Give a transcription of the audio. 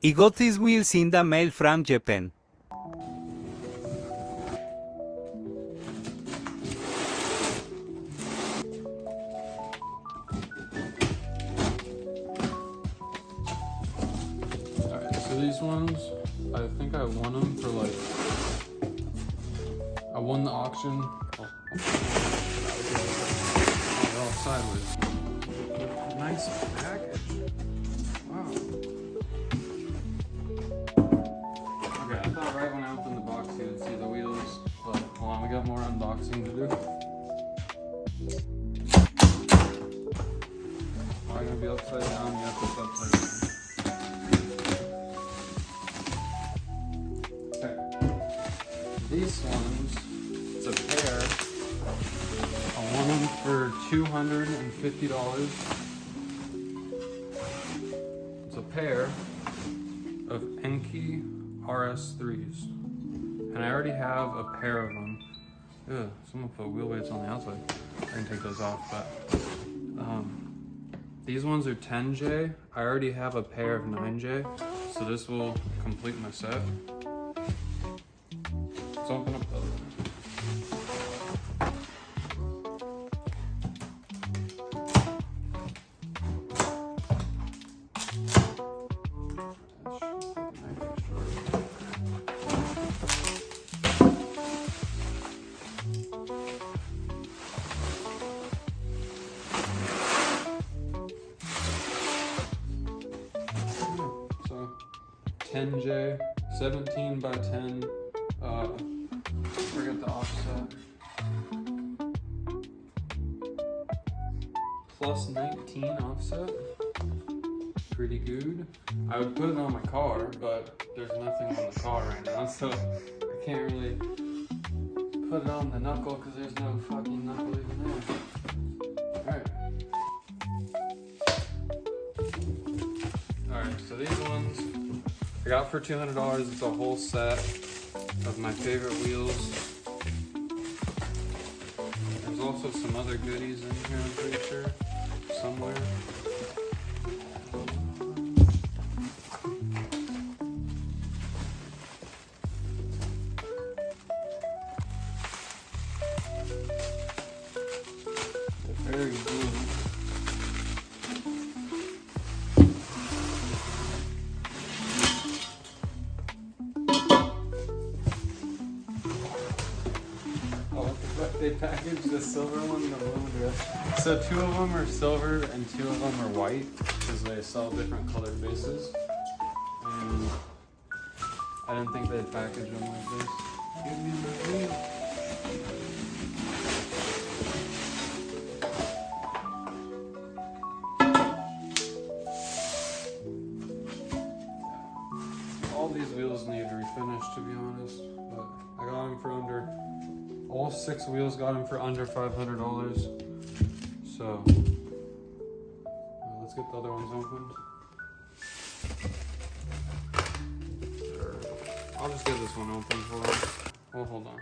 I got these wheels in the mail from Japan. Alright, so these ones, I think I won them for like, I won the auction. Oh, they're all sideways. Nice package. Wow. Okay, I thought right when I opened the box you would see the wheels, but hold on, we got more unboxing to do. Am I gonna be upside down? Yep, it's upside down. Okay. These ones, it's a pair. I won them for $250. It's a pair of Enkei RS3s. And I already have a pair of them. Ugh, someone put wheel weights on the outside. I can take those off, but these ones are 10J. I already have a pair of 9J, so this will complete my set. Let's open up the other one. So 10J, 17 by 10, forget the offset, plus 19 offset, pretty good. I would put it on my car, but there's nothing on the car right now, so I can't really put it on the knuckle because there's no fucking knuckle even there. Alright, so these ones I got for $200. It's a whole set of my favorite wheels. There's also some other goodies in here, I'm pretty sure, somewhere. They're very blue. They packaged the silver one and the blue one together. So 2 of them are silver and 2 of them are white because they sell different colored bases. And I didn't think they'd package them like this. Give me my wheel. All these wheels need refinish, to be honest, but I got them for under. All 6 wheels got them for under $500. So let's get the other ones opened. Sure. I'll just get this one open. Hold on. Oh, hold on.